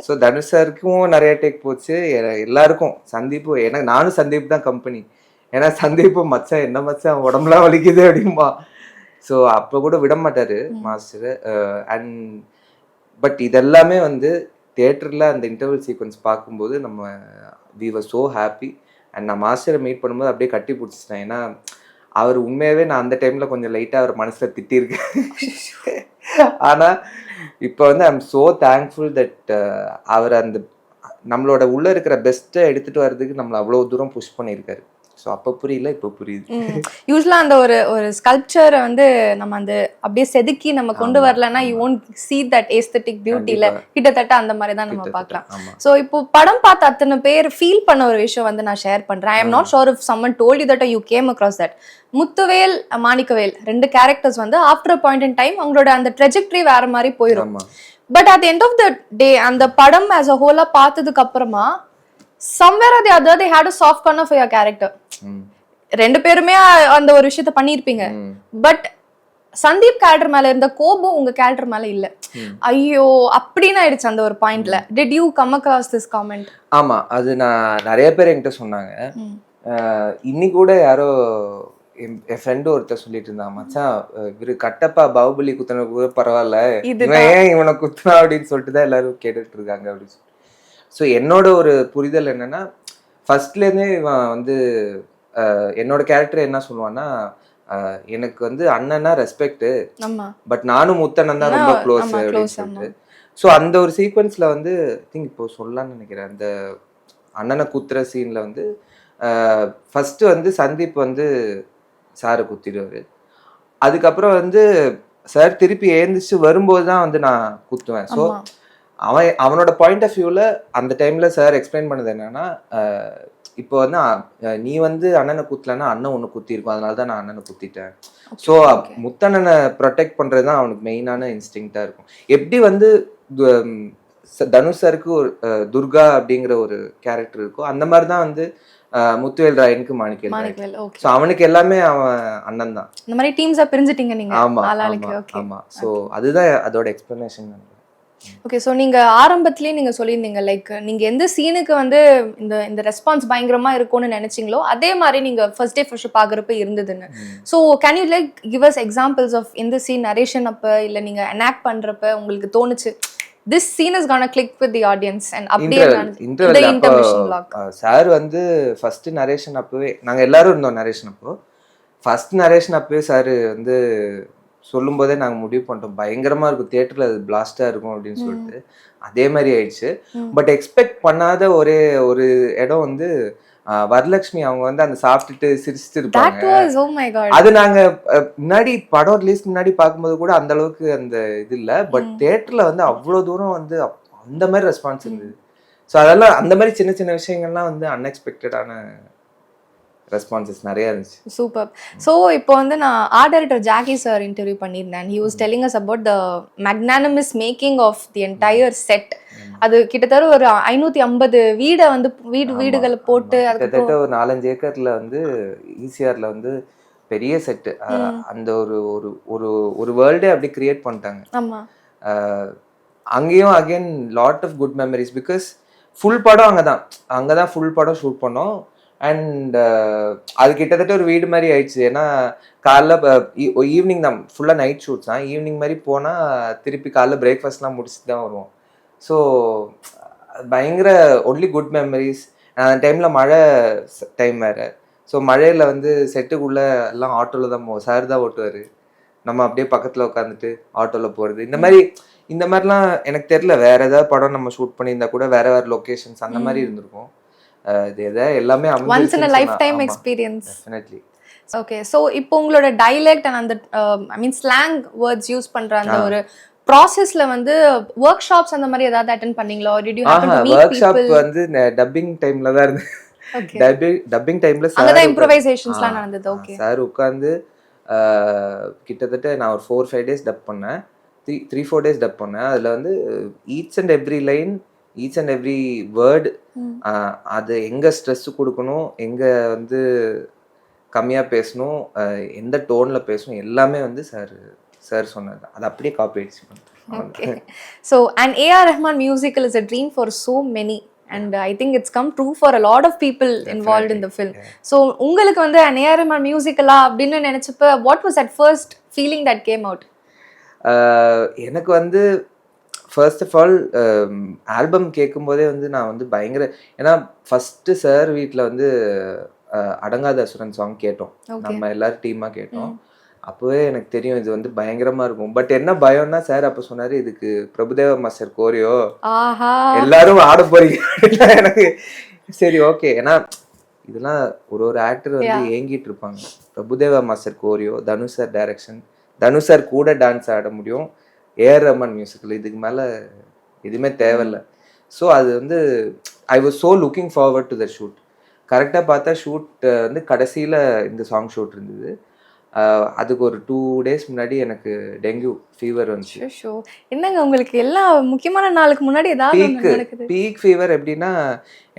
சோ தனுஷ் சாருக்கும் நிறைய டேக் போச்சு, எல்லாருக்கும். சந்தீப், எனக்கு நானும் சந்தீப் தான் கம்பெனி. ஏன்னா சந்தீப் மச்சான், என்ன மச்சான் உடம்புலாம் வலிக்குது அப்படின்பா. ஸோ அப்போ கூட விட மாட்டாரு மாஸ்டர். அண்ட் பட் இதெல்லாமே வந்து தியேட்டர்ல அந்த இன்டர்வல் சீக்வன்ஸ் பார்க்கும்போது நம்ம we were so happy. And நான் மாஸ்டரை மீட் பண்ணும்போது அப்படியே கட்டி பிடிச்சிட்டேன். ஏன்னா அவர் உண்மையாவே நான் அந்த டைம்ல கொஞ்சம் லைட்டா அவர் மனசுல திட்டிருக்கேன். ஆனா இப்போ வந்து I am so thankful that அவர் அந்த நம்மளோட உள்ள இருக்கிற பெஸ்ட்டை எடுத்துட்டு வர்றதுக்கு நம்மள அவ்வளவு தூரம் புஷ் பண்ணியிருக்காரு. ஸோ அப்போ புரியல, இப்போ புரியுது. யூஸ்வலாக அந்த ஒரு ஸ்கல்ப்சரை வந்து நம்ம அந்த அப்படியே செதுக்கி நம்ம கொண்டு வரலன்னா you won't see that aesthetic beautyல கிட்டத்தட்ட அந்த மாதிரி தான் நம்ம பார்க்கலாம். ஸோ இப்போ படம் பார்த்து அத்தனை பேர் ஃபீல் பண்ண ஒரு விஷயம் வந்து நான் ஷேர் பண்றேன். I am not sure if someone told you that you came across that. Muthuvel, Manickavel 2 characters வந்து after a point in time அவங்களோட அந்த ட்ரெஜெக்டரி வேற மாதிரி போயிடும். But at the end of the day அந்த படம் as a whole பார்த்ததுக்கு அப்புறமா somewhere or the other they had a soft corner for your character. 2 பேருமே அந்த ஒரு விஷயத்த பண்ணிருப்பீங்க. பட் சந்தீப் கேரக்டர் மேல இருந்த கோபம் உங்க கேரக்டர் மேல இல்ல. ஐயோ அப்படின்னு ஆயிடுச்சு அந்த ஒரு பாயிண்ட்ல. Did you come across this comment? ஆமா, அது நான் நிறைய பேர் என்கிட்ட சொன்னாங்க. இன்னி கூட யாரோ என் ஃப்ரெண்டு ஒருத்தர் சொல்லிட்டு இருந்தான், மச்சான் இவரு கட்டப்பா பாகுபலி குத்துன கூட பரவாயில்ல, இவன் ஏன் இவனை குத்துனா அப்படின்னு சொல்லிட்டு தான் எல்லாரும் கேட்டுட்டு இருக்காங்க அப்படின்னு சொல்லி. ஸோ என்னோட ஒரு புரிதல் என்னன்னா, ஃபர்ஸ்ட்லேருந்தே இவன் வந்து என்னோட கேரக்டர் என்ன சொல்லுவான்னா, எனக்கு வந்து அண்ணன்னா ரெஸ்பெக்ட்டு, ஆமா. பட் நானும் முத்தண்ணன் தான் ஆனா ரொம்ப க்ளோஸ் ஆமா அப்படின்னு க்ளோஸ். ஆமா. சொல்லிட்டு. ஸோ அந்த ஒரு சீக்வென்ஸ்ல வந்து ஐ திங்க் இப்போ சொல்லலாம்னு நினைக்கிறேன். அந்த அண்ணனை குத்துற சீன்ல வந்து ஃபர்ஸ்ட் வந்து சந்தீப் வந்து சாரை குத்திடுவாரு. அதுக்கப்புறம் வந்து சார் திருப்பி எழுந்திரிச்சு வரும்போது தான் வந்து நான் குத்துவேன். ஸோ ஆமா. அவனோட பாயிண்ட் ஆஃப் வியூல அந்த டைம்ல சார் எக்ஸ்பிளைன் பண்ணது என்னன்னா, இப்போ வந்து நீ வந்து அண்ணனை குத்தலன்னா அண்ணன் ஒன்று குத்திருக்கும், அதனால தான் நான் அண்ணனை குத்திட்டேன். So okay. முத்தண்ணனை ப்ரொடெக்ட் பண்றது தான் அவனுக்கு மெயினான இன்ஸ்டிங்க்டா இருக்கும். எப்படி வந்து தனுஷ் சாருக்கு ஒரு துர்கா அப்படிங்கிற ஒரு கேரக்டர் இருக்கோ, அந்த மாதிரி தான் வந்து முத்துவேல் ராயனுக்கு மாணிக்கவேல் ராய். மாணிக்கவேல். ஓகே. ஸோ அவனுக்கு எல்லாமே அவன் அண்ணன் தான். இந்த மாதிரி டீம்ஸா பிரிஞ்சிட்டீங்க நீங்க ஆமா ஆளாளுக்கு. ஆமா ஓகே. ஆமா. ஸோ அதுதான் அதோட எக்ஸ்பிளனேஷன். ஓகே. ஸோ நீங்க ஆரம்பத்திலேயே நீங்க சொல்லியிருந்தீங்க லைக் நீங்க எந்த சீனுக்கு வந்து இந்த இந்த ரெஸ்பான்ஸ் பயங்கரமா இருக்கும்னு நினைச்சீங்களோ அதே மாதிரி நீங்க ஃபர்ஸ்ட் டே ஃபர்ஸ்ட் பாக்குறப்ப இருந்ததுன்னு. So can you like give us examples of இந்த சீன் நரேஷன் அப்ப இல்ல நீங்க எனாக்ட் பண்றப்ப உங்களுக்கு தோணுச்சு this scene is gonna click with the audience and அப்படியே இன்டர்மிஷன் பிளாக். சார் வந்து ஃபர்ஸ்ட் நரேஷன் அப்பவே நாங்க எல்லாரும் இருந்தோம். நரேஷன் அப்போ ஃபர்ஸ்ட் நரேஷன் அப்பவே சார் வந்து சொல்லும் போதே நாங்கள் முடிவு பண்ணிட்டோம் பயங்கரமா இருக்கும் தியேட்டர்ல, அது பிளாஸ்டா இருக்கும் அப்படின்னு சொல்லிட்டு. அதே மாதிரி ஆயிடுச்சு. பட் எக்ஸ்பெக்ட் பண்ணாத ஒரே ஒரு இடம் வந்து வரலட்சுமி அவங்க வந்து அந்த சாப்பிட்டுட்டு சிரிச்சுட்டு இருப்பாங்க. அது நாங்க முன்னாடி படம் ரிலீஸ்க்கு முன்னாடி பார்க்கும்போது கூட அந்த அளவுக்கு அந்த இது இல்லை. பட் தியேட்டர்ல வந்து அவ்வளோ தூரம் வந்து அந்த மாதிரி ரெஸ்பான்ஸ் இருந்தது. ஸோ அதெல்லாம் அந்த மாதிரி சின்ன சின்ன விஷயங்கள்லாம் வந்து அன்எக்ஸ்பெக்டடான ரெஸ்பான்சஸ் நிறைய இருந்துச்சு. சூப்பர். ஸோ இப்போ வந்து நான் art director Jackie sir interview பண்ணியிருந்தேன். He was telling us about the magnanimous making of the entire set. அது கிட்டத்தட்ட ஒரு 550 வீடை வந்து வீடுகளை போட்டு கிட்டத்தட்ட ஒரு 4-5 ஏக்கர்ல வந்து ஈசிஆர்ல வந்து பெரிய செட்டு. அந்த ஒரு ஒரு ஒரு ஒரு வேர்ல்டே அப்படி கிரியேட் பண்ணிட்டாங்க. ஆமா. அங்கேயும் again lot of good memories. Because full படம் அங்கதான் ஃபுல் படம் ஷூட் பண்ணோம். அண்ட் அது கிட்டத்தட்ட ஒரு வீடு மாதிரி ஆயிடுச்சு. ஏன்னா காலைல ஈவினிங் தான் ஃபுல்லாக நைட் ஷூட்ஸ் தான். ஈவினிங் மாதிரி போனால் திருப்பி காலைல பிரேக்ஃபாஸ்ட்லாம் முடிச்சுட்டு தான் வருவோம். ஸோ பயங்கர ஒன்லி குட் மெமரிஸ். அந்த டைமில் மழை டைம் வேறு. ஸோ மழையில் வந்து செட்டுக்குள்ளே எல்லாம் ஆட்டோவில் தான் போவோம். சார் தான் ஓட்டுவார். நம்ம அப்படியே பக்கத்தில் உட்காந்துட்டு ஆட்டோவில் போகிறது. இந்த மாதிரிலாம் எனக்கு தெரியல. வேறு ஏதாவது படம் நம்ம ஷூட் பண்ணியிருந்தா கூட வேறு லொக்கேஷன்ஸ் அந்த மாதிரி இருந்திருக்கும். எல்லாமே once in a lifetime experience. Definitely. Okay, so இப்போ உங்களோட டைலெக்ட் அண்ட் அந்த ஐ மீன் ஸ்லாங் வேர்ட்ஸ் யூஸ் பண்ற அந்த ஒரு ப்ராசஸ்ல வந்து வொர்க் ஷாப்ஸ் அந்த மாதிரி ஏதாவது அட்டெண்ட் பண்ணீங்களா? or did you happen to meet people? Work shop வந்து டப்பிங் டைம்ல தான் இருந்தது. டப்பிங் டைம்ல சார் அங்க இம்ப்ரோவைசேஷன்ஸ்லாம் நடந்தது. ஓகே. சார் உட்கார்ந்து கிட்டத்தட்ட நான் ஒரு 4-5 டேஸ் டப் பண்ணேன். 3-4 டேஸ் டப் பண்ணேன். அதுல வந்து each and every line, each and every word, அது எங்கே ஸ்ட்ரெஸ் கொடுக்கணும், எங்கே வந்து கம்மியாக பேசணும், எந்த டோனில் பேசணும், எல்லாமே வந்து சார் சொன்னது. அது அப்படியே காப்பி அடிச்சு பண்ணுறேன். So and AR Rahman musical is a dream for so many and I think it's come true for a lot of people involve in the film. So உங்களுக்கு வந்து அண்ட் ஏஆர் ரஹ்மான் மியூசிக்கலா அப்படின்னு நினச்சப்ப what was at first feeling that came out? எனக்கு வந்து ஃபர்ஸ்ட் ஆஃப் ஆல் ஆல்பம் கேட்கும்போதே வந்து நான் வந்து பயங்கர, ஏன்னா ஃபர்ஸ்ட் சார் வீட்டில் வந்து அடங்காத அசுரன் சாங் கேட்டோம். நம்ம எல்லாரும் டீமாக கேட்டோம். அப்போவே எனக்கு தெரியும் இது வந்து பயங்கரமா இருக்கும். பட் என்ன பயம்னா சார் அப்போ சொன்னாரு, இதுக்கு பிரபுதேவா மாஸ்டர் கோரியோ, எல்லாரும் ஆட போறீங்க. எனக்கு சரி ஓகே. ஏன்னா இதெல்லாம் ஒரு ஆக்டர் வந்து ஏங்கிட்டு இருப்பாங்க. Prabhudeva master choreo, Dhanush sir direction, Dhanush sir கூட டான்ஸ் ஆட முடியும், ஏஆர் ரஹ்மான் மியூசிக்கில், இதுக்கு மேலே எதுவுமே தேவையில்லை. ஸோ அது வந்து I was so looking forward to the shoot. கரெக்டாக பார்த்தா ஷூட் வந்து கடைசியில் இந்த சாங் ஷூட் இருந்தது. அதுக்கு ஒரு 2 days முன்னாடி எனக்கு டெங்கு ஃபீவர் வந்துச்சு. என்னங்க உங்களுக்கு எல்லாம் முக்கியமான நாளுக்கு முன்னாடி ஏதாவது பீக் ஃபீவர். எப்படின்னா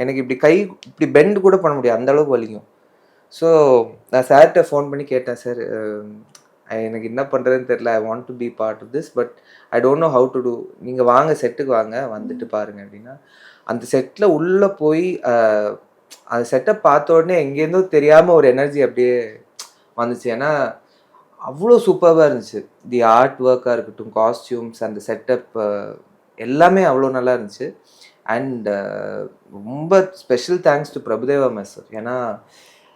எனக்கு இப்படி கை இப்படி பெண்ட் கூட பண்ண முடியாது, அந்த அளவுக்கு வலிக்கும். ஸோ நான் சார்கிட்ட ஃபோன் பண்ணி கேட்டேன், சார் எனக்கு என்ன பண்ணுறதுன்னு தெரியல, I want to be part of this but I don't know how to do. நீங்கள் வாங்க செட்டுக்கு வாங்க, வந்துட்டு பாருங்க அப்படின்னா. அந்த செட்டில் உள்ளே போய் அந்த செட்டை பார்த்த உடனே எங்கேருந்தோ தெரியாமல் ஒரு எனர்ஜி அப்படியே வந்துச்சு. ஏன்னா அவ்வளோ சூப்பராக இருந்துச்சு. தி ஆர்ட் ஒர்க்காக இருக்கட்டும், காஸ்டியூம்ஸ், அந்த செட்டப் எல்லாமே அவ்வளோ நல்லா இருந்துச்சு. அண்ட் ரொம்ப special thanks to Prabhudeva master. ஏன்னா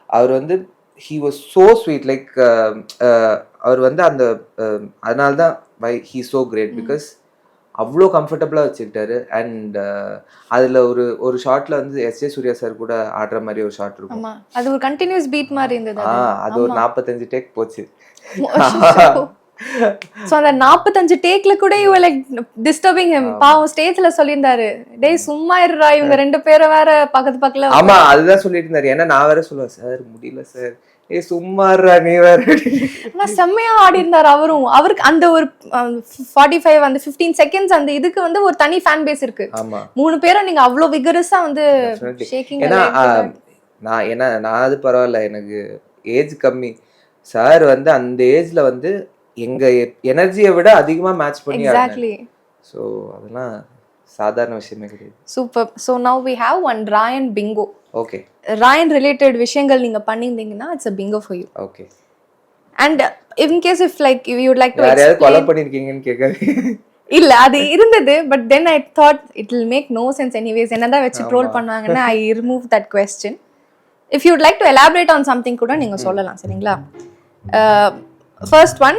அவர் வந்து he was so sweet, like அவர் வந்து அந்த அதனால தான் why he so great, because அவ்வளோ கம்ஃபர்டபுளாக வச்சுக்கிட்டாரு. அண்ட் அதில் ஒரு ஷார்ட்ல வந்து எஸ்.ஜே. சூர்யா சார் கூட ஆடுற மாதிரி ஒரு ஷார்ட் இருக்கும். ஆமா அது ஒரு கண்டினியூஸ் பீட் மாதிரி இருந்தது. அது ஒரு 45 டேக் போச்சு. சோ அந்த 45 டேக்ல கூட யூ லைக் டிஸ்டர்பிங் ஹிம். பாவம் ஸ்டேஜ்ல சொல்லியிருந்தாரு, டேய் சும்மா இருடா இவங்க ரெண்டு பேரும் வேற பக்கத்துல. ஆமா அதுதான் சொல்லிட்டு இருந்தாரு. ஏன்னா நான் வேற சொல்லுவேன், சார் முடியல சார், ஏ சும்மா இருடா நீ வேற. ஆனா செம்மையா ஆடி இருந்தாரு அவரும். அவருக்கு அந்த ஒரு 45 அந்த 15 செகண்ட்ஸ் அந்த இதுக்கு வந்து ஒரு தனி ஃபேன் பேஸ் இருக்கு. ஆமா 3 பேரும் நீங்க அவ்வளவு விகரஸா வந்து ஷேக்கிங். ஏன்னா நான் அது பரவாயில்ல, எனக்கு ஏஜ் கம்மி. சார் வந்து அந்த ஏஜ்ல வந்து எங்க எனர்ஜியை விட அதிகமா மேட்ச் பண்ணி எக்ஸாக்ட்லி. சோ அதெல்லாம் சாதாரண விஷயமே கிடையாது. சூப்பர். சோ நவ we have one Ryan bingo. Okay Ryan related விஷயங்கள் நீங்க பண்ணிருந்தீங்கன்னா it's a bingo for you. Okay. And in case if like if you would like to யாரையாவது கொலை பண்ணிருக்கீங்கன்னு கேட்காது. இல்ல அது இருந்தது, but then I thought it will make no sense anyways. என்னதான் வச்சு ட்ரோல் பண்ணுவாங்கன்னா I remove that question. If you would like to elaborate on something கூட நீங்க சொல்லலாம், சரிங்களா? ஃபர்ஸ்ட் ஒன்,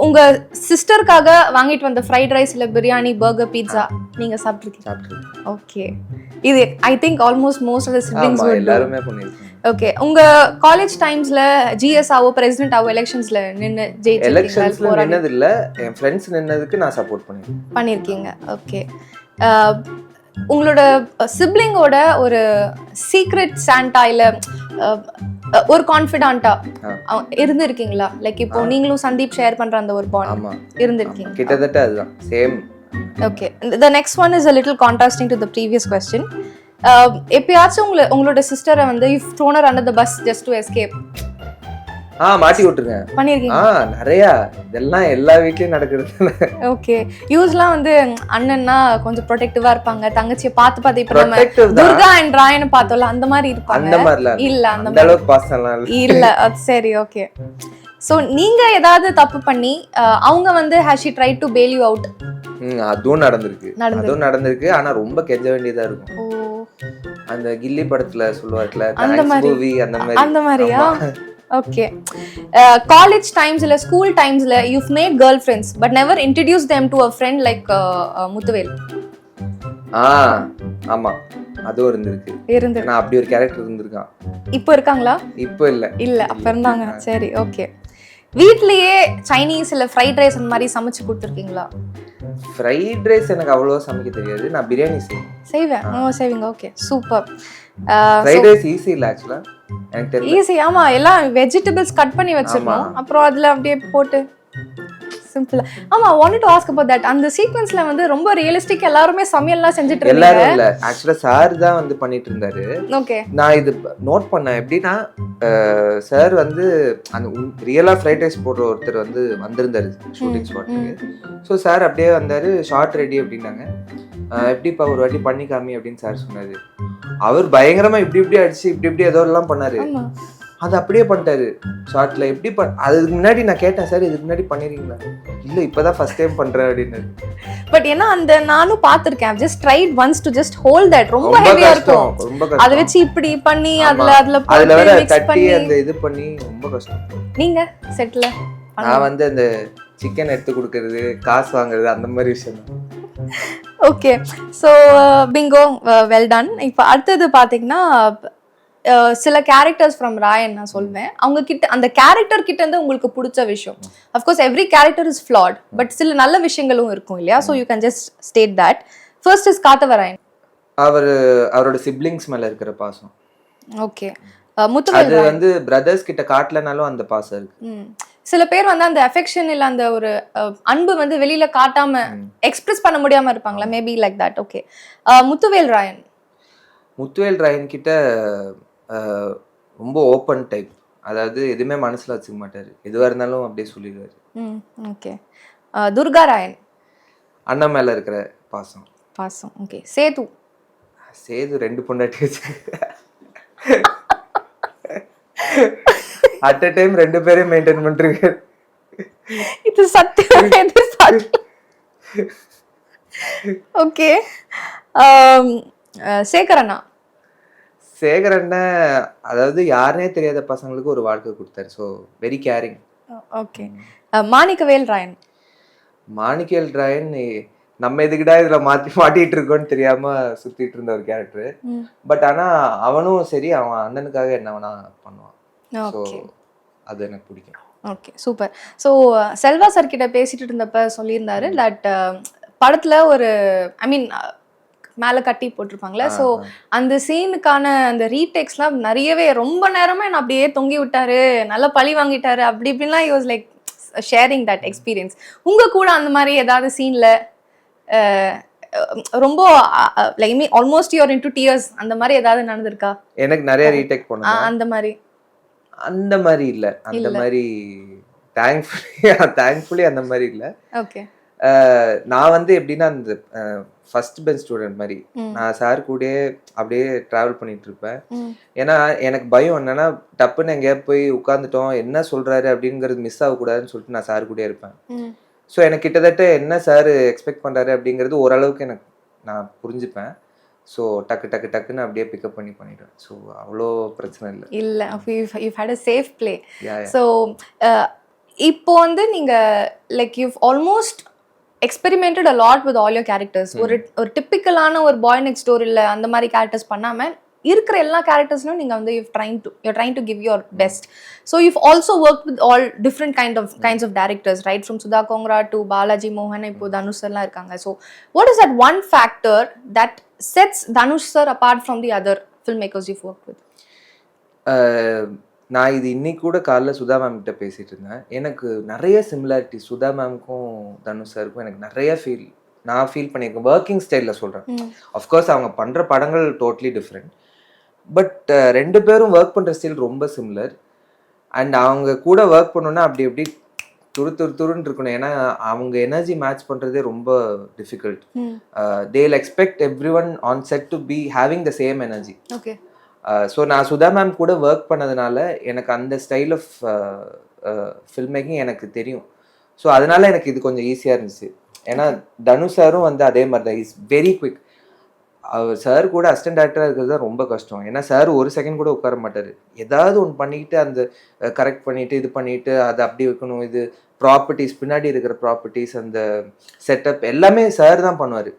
உங்க சிஸ்டருக்காக வாங்கிட்டு வந்த ஃப்ரைட் ரைஸ் இல்ல பிரியாணி பர்கர் பீட்சா நீங்க சாப்பிட்டுருக்கீங்க? ஓகே. இது I think almost most of the siblings would எல்லாரும் பண்ணிருக்காங்க. ஓகே. உங்க காலேஜ் டைம்ஸ்ல ஜிஎஸ் ஆவோ பிரசிடென்ட் ஆவோ எலெக்ஷன்ஸ்ல நின்னு ஜெயிச்சிருக்கீங்க? எலெக்ஷன்ஸ்ல நின்னது இல்ல, என் ஃப்ரெண்ட்ஸ் நின்னதுக்கு நான் சப்போர்ட் பண்ணிருக்கீங்க. ஓகே. உங்களோட சிப்லிங்கோட ஒரு சீக்ரெட் சாண்டா இல்ல ஒரு கான்ஃபிடென்ட்டா இருந்திருக்கீங்களா? லைக் இப்போ நீங்களும் சந்தீப் ஷேர் பண்ற அந்த ஒரு பாண்ட் இருந்திருக்கீங்க? கிட்டத்தட்ட அதுதான் same. Okay. the next one is a little contrasting to the previous question. எப்பயாச்சும் உங்களோட சிஸ்டரை வந்து you've thrown her under the bus just to escape? மாட்டி விட்டுருங்க பண்ணிருக்கீங்க? நிறைய. இதெல்லாம் எல்லா வீட்லயும் நடக்குது. ஓகே. யூஸ்வலா வந்து அண்ணன்னா கொஞ்சம் ப்ரொடெக்டிவா இருப்பாங்க, தங்கச்சியை பார்த்து இப்ப நம்ம துர்கா அண்ட் ராயனை பார்த்தோம்ல அந்த மாதிரி இருப்பாங்க. அந்த மாதிரில இல்ல, அந்த அளவுக்கு பாசம்லாம் இல்ல. சரி, ஓகே. சோ நீங்க ஏதாவது தப்பு பண்ணி அவங்க வந்து has she tried to bail you out? அதுவும் நடந்திருக்கு. ஆனா ரொம்ப கெஞ்ச வேண்டியதா இருக்கும். அந்த கில்லி படத்துல சொல்லுவார்ல, அந்த மாதிரியா? ஓகே. காலேஜ் டைம்ஸ்ல ஸ்கூல் டைம்ஸ்ல you've made girlfriends but never introduced them to a friend like Muthuvel? ஆமா அதுவும் இருந்திருக்கு. நான் அப்படி ஒரு கேரக்டர் இருந்திருக்கான். இப்போ இருக்காங்களா? இப்போ இல்ல அப்ப இருந்தாங்க. சரி, ஓகே. வீட்லயே சைனீஸ் இல்ல ஃப்ரைட் ரைஸ் அந்த மாதிரி சமைச்சு கொடுத்துருக்கீங்களா? ஃப்ரைட் ரைஸ் எனக்கு அவ்வளவா சமைக்க தெரியாது. நான் பிரியாணி செய்வேன். செய்வீங்க. Okay, super. Fried rice easy இல்ல ஆக்சுவலா, எனக்கு தெரியல. ஈஸி. ஆமா, எல்லாம் வெஜிடபிள்ஸ் கட் பண்ணி வச்சிரணும், அப்புறம் அதுல அப்படியே போட்டு சிம்பிளா. ஆமா, I wanted to ask about that. அந்த சீக்வென்ஸ்ல வந்து ரொம்ப ரியலிஸ்டிக் எல்லாரும் சமையல்லாம் செஞ்சுட்டு இருக்காங்க. எல்லாரும் இல்ல, ஆக்சுவலா சார் தான் வந்து பண்ணிட்டு இருந்தாரு. ஓகே. நான் இது நோட் பண்ணேன். எப்படின்னா சார் வந்து அந்த ரியலா ஃப்ரைட் ரைஸ் போடுற ஒருத்தர் வந்து வந்திருந்தாரு ஷூட்டிங் ஸ்பாட்டுக்கு. ஸோ சார் அப்படியே வந்தாரு, ஷார்ட் ரெடி அப்படின்னாங்க. எப்படிப்பா ஒரு வாட்டி பண்ணி காமி அப்படின்னு சார் சொன்னாரு. அவர் பயங்கரமா இப்படி அடிச்சு இப்படி ஏதோ எல்லாம் பண்ணாரு. அது அப்படியே பண்ணிட்டாரு ஷார்ட்ல. எப்படி அதுக்கு முன்னாடி நான் கேட்டேன், சார் இதுக்கு முன்னாடி பண்ணிருக்கீங்களா? இல்ல இப்பதான் ஃபர்ஸ்ட் டைம் பண்றேன் அப்படின்னு. பட் ஏன்னா அந்த நானும் பாத்துர்க்கேன். just tried once to just hold that. ரொம்ப ஹெவியா இருக்கும். ரொம்ப கஷ்டம். அத வச்சு இப்படி பண்ணி அதுல வேற தட்டி அந்த இது பண்ணி ரொம்ப கஷ்டம். நீங்க செட்ல நான் வந்து அந்த சிக்கன் எடுத்து கொடுக்கறது, காசு வாங்குறது, அந்த மாதிரி விஷயம் தான். Okay. So Bingo, well done. இப்போ அடுத்தது பார்த்தீங்கன்னா சில கேரக்டர்ஸ் ஃப்ரம் ராயன் நான் சொல்வேன். அவங்க கிட்ட அந்த கேரக்டர் கிட்ட இருந்து உங்களுக்கு பிடிச்ச விஷயம். Of course every character is flat, but சில நல்ல விஷயங்களும் இருக்கும் இல்லையா? So you can just state that. First is Kathavarayan. அவரோட சிப்லிங்ஸ் மேல இருக்கிற பாசம். ஓகே. முத்துவேல் அது வந்து பிரதர்ஸ் கிட்ட காட்டலனாலும் அந்த பாசம் இருக்கு. சில பேர் வந்து அந்த அஃபெக்ஷன் இல்ல அந்த ஒரு அன்பு வந்து வெளியில காட்டாம எக்ஸ்பிரஸ் பண்ண முடியாம இருப்பாங்களா? Maybe like that. Okay. Muthuvel Raayan கிட்ட ரொம்ப ஓப்பன் டைப். அதாவது எதுவுமே மனசுல வச்சுக்க மாட்டாரு, எதுவா இருந்தாலும் அப்படியே சொல்லிடுவாரு. ஓகே. துர்கா ராயன். அண்ணன் மேல இருக்கிற பாசம். ஓகே. சேது 2 பொண்டாட்டி வச்சு அட் a டைம் 2 பேரையும் மெயின்டைன் பண்றீங்க. இது சத்தியமா. ஓகே. சேகர் அண்ணா. சேகர் அண்ணன் அதாவது யாருனே தெரியாத பசங்களுக்கு ஒரு வாழ்க்கை கொடுத்தாரு. So very caring. Okay. Manickavel Raayan. Manickavel Raayan நம்ம எதுக்கிட்டா இதுல மாட்டிட்டு இருக்கோம்னு தெரியாம சுத்திட்டு இருந்த ஒரு கேரக்டர். பட் ஆனா அவனும் சரி அவன் அண்ணனுக்காக என்ன வேணா பண்ணுவான். ஸோ அது எனக்கு பிடிக்கும். Okay, super. So Selva sir கிட்ட பேசிட்டு இருந்தப்ப சொல்லியிருந்தாரு தட் படத்துல ஒரு ஐ மீன் மேலே கட்டி போட்டிருப்பாங்களே, ஸோ அந்த சீனுக்கான அந்த ரீடேக்ஸ்லாம் நிறையவே ரொம்ப நேரமே நான் அப்படியே தொங்கி விட்டாரு, நல்லா பழி வாங்கிட்டாரு அப்படி இப்படின்லாம் use like sharing that experience. உங்க கூட அந்த மாதிரி ஏதாவது சீன்ல ரொம்ப like me almost you're into tears அந்த மாதிரி ஏதாவது நடந்திருக்கா? எனக்கு நிறைய ரீடேக் பண்ணா அந்த மாதிரி இல்ல. அந்த மாதிரி தேங்க்ஃபுல்லி அந்த மாதிரி இல்ல. ஓகே. நான் வந்து எப்படின்னா அந்த ஃபர்ஸ்ட் பெஞ்ச் ஸ்டூடெண்ட் மாதிரி நான் சார் கூட அப்படியே டிராவல் பண்ணிட்டு இருப்பேன். ஏன்னா எனக்கு பயம் என்னன்னா டப்புன்னு எங்கேயா போய் உட்காந்துட்டோம் என்ன சொல்றாரு அப்படிங்கிறது மிஸ் ஆகக்கூடாதுன்னு சொல்லிட்டு நான் சார் கூட இருப்பேன். ஸோ எனக்கு கிட்டத்தட்ட என்ன சார் எக்ஸ்பெக்ட் பண்றாரு அப்படிங்கிறது ஓரளவுக்கு எனக்கு நான் புரிஞ்சுப்பேன். ஸோ டக்குன்னு அப்படியே பிக்கப் பண்ணிடுவேன். ஸோ அவ்வளோ பிரச்சனை இல்லை. இல்லை, you had a safe play. So இப்போ வந்து நீங்க like you almost experimented a lot with all your characters. ஒரு டிப்பிக்கலான ஒரு பாய் நெக்ஸ்ட் டோர் இல்ல அந்த மாதிரி கேரக்டர்ஸ் பண்ணாம இருக்கிற எல்லா கேரக்டர்ஸ்னும் நீங்க வந்து you're trying to give your best. So you've also worked with all different kinds of directors, right, from Sudha Kongra to Balaji Mohan, இப்போ தனுஷ் எல்லாம் இருக்காங்க. So what is that one factor that sets Dhanush sir apart from the other filmmakers you've worked with? நான் இது இன்னைக்கு கூட காலைல சுதா மேம் கிட்ட பேசிட்டு இருந்தேன். எனக்கு நிறைய சிமிலாரிட்டி சுதா மேம்க்கும் தனுஷ் சாருக்கும் எனக்கு நிறைய நான் ஃபீல் பண்ணியிருக்கேன். ஒர்க்கிங் ஸ்டைலில் சொல்கிறேன். அஃப்கோர்ஸ் அவங்க பண்ணுற படங்கள் டோட்டலி டிஃப்ரெண்ட். பட் ரெண்டு பேரும் ஒர்க் பண்ணுற ஸ்டைல் ரொம்ப சிமிலர். அண்ட் அவங்க கூட ஒர்க் பண்ணோன்னா அப்படி எப்படி துருன்னு இருக்கணும். ஏன்னா அவங்க எனர்ஜி மேட்ச் பண்ணுறதே ரொம்ப டிஃபிகல்ட். தேல் expect every one on set to be having the same energy. Okay. So நான் சுதா மேம் கூட ஒர்க் பண்ணதுனால எனக்கு அந்த ஸ்டைல் ஆஃப் ஃபில்ம் மேக்கிங் எனக்கு தெரியும். ஸோ அதனால எனக்கு இது கொஞ்சம் ஈஸியாக இருந்துச்சு. ஏன்னா தனுஷ் சாரும் வந்து அதே மாதிரி தான், இஸ் வெரி குவிக். அவர் சார் கூட அசிஸ்டன்ட் டேரக்டராக இருக்கிறது தான் ரொம்ப கஷ்டம். ஏன்னா சார் ஒரு செகண்ட் கூட உட்கார மாட்டார். ஏதாவது ஒன்று பண்ணிக்கிட்டு அந்த கரெக்ட் பண்ணிவிட்டு இது பண்ணிவிட்டு அதை அப்படி வைக்கணும், இது ப்ராப்பர்ட்டிஸ் பின்னாடி இருக்கிற ப்ராப்பர்ட்டிஸ் அந்த செட்டப் எல்லாமே சார் தான் பண்ணுவார்.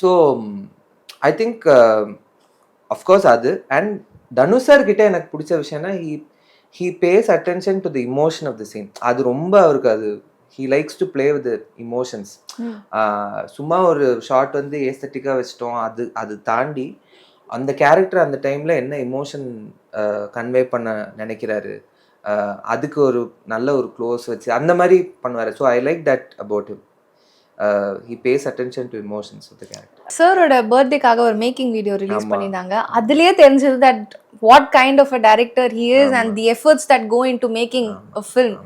ஸோ ஐ திங்க் அஃப்கோர்ஸ் அது. அண்ட் தனுஷ் சார் கிட்ட எனக்கு பிடிச்ச விஷயம்னா he pays attention to the emotion of the scene. அது ரொம்ப அவருக்கு அது he likes to play with the emotions. சும்மா ஒரு ஷார்ட் வந்து ஏஸ்தட்டிக்காக வச்சிட்டோம், அது தாண்டி அந்த கேரக்டர் அந்த டைமில் என்ன எமோஷன் கன்வே பண்ண நினைக்கிறாரு, அதுக்கு ஒரு நல்ல ஒரு க்ளோஸ் வச்சு அந்த மாதிரி பண்ணுவார். So I like that about him. He pays attention to emotions of the character. சாரோட பர்த்டேக்காக ஒரு மேக்கிங் வீடியோ ரிலீஸ் பண்ணியிருந்தாங்க. அதுலயே தெரிஞ்சது that what kind of a director he is and the efforts that go into making a film.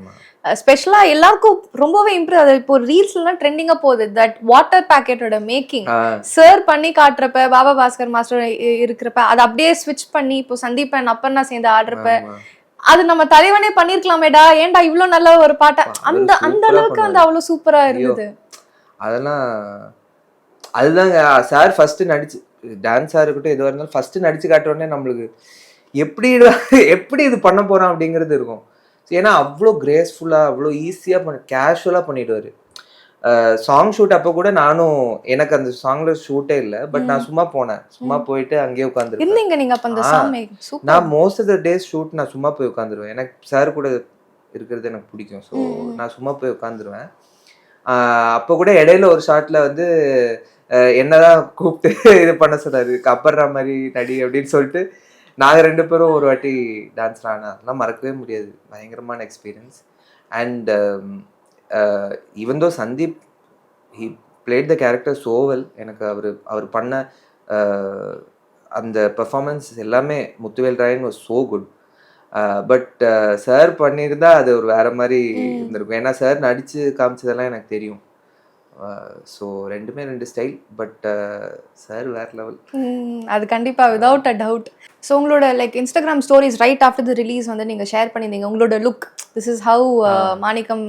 ஸ்பெஷலா எல்லாருக்கும் ரொம்பவே இம்ப்ரெஸ். அது இப்போ ரீல்ஸ்லாம் ட்ரெண்டிங்கா போகுது. தட் வாட்டர் பேக்கெட்டோட மேக்கிங் சார் பண்ணி காட்டுறப்ப, பாபா பாஸ்கர் மாஸ்டர் இருக்கிறப்ப அதை அப்படியே ஸ்விட்ச் பண்ணி இப்போ சந்தீபன் அப்பன்னா சேர்ந்து ஆடுறப்ப அது நம்ம தலைவனே பண்ணிருக்கலாமேடா, ஏன்டா இவ்வளவு நல்ல ஒரு பாட்டை அந்த அளவுக்கு அந்த அவ்வளவு சூப்பரா இருந்தது. அதெல்லாம் அதுதாங்க சார் ஃபர்ஸ்ட் நடிச்சு டான்ஸாக இருக்கட்டும் எதுவாக இருந்தாலும் ஃபர்ஸ்ட் நடிச்சு காட்டுறோடனே நம்மளுக்கு எப்படி இது பண்ண போறோம் அப்படிங்கிறது இருக்கும். ஏன்னா அவ்வளோ கிரேஸ்ஃபுல்லாக அவ்வளோ ஈஸியாக கேஷுவலாக பண்ணிடுவார். சாங் ஷூட் அப்போ கூட நானும் எனக்கு அந்த சாங்ல ஷூட்டே இல்லை, பட் நான் சும்மா போனேன். சும்மா போயிட்டு அங்கேயே உட்காந்துருக்கேன். நான் most of the days shoot நான் சும்மா போய் உட்காந்துருவேன். எனக்கு சார் கூட இருக்கிறது எனக்கு பிடிக்கும். ஸோ நான் சும்மா போய் உட்காந்துருவேன். அப்போ கூட இடையில ஒரு ஷாட்ல வந்து என்னதான் கூப்பிட்டு இது பண்ண சொன்னாரு, கப்பர்ற மாதிரி நடி அப்படின்னு சொல்லிட்டு நாங்கள் ரெண்டு பேரும் ஒரு வாட்டி டான்ஸ் ஆனா அதெல்லாம் மறக்கவே முடியாது. பயங்கரமான experience. And even though Sundeep he played the character so well. எனக்கு அவர் பண்ண அந்த பெர்ஃபார்மன்ஸ் எல்லாமே Muthuvel Raayan was so good. But sir பண்ணியிருந்தா அது ஒரு வேற மாதிரி இருந்திருக்கும். ஏன்னா சார் நடிச்சு காமிச்சதெல்லாம் எனக்கு தெரியும். ஸோ ரெண்டுமே ரெண்டு ஸ்டைல். பட் சார் வேற லெவல். அது கண்டிப்பா விதவுட் அ டவுட். ஸோ உங்களோட like Instagram stories right after the release வந்து நீங்க ஷேர் பண்ணியிருந்தீங்க உங்களோட look, this is how Manikkam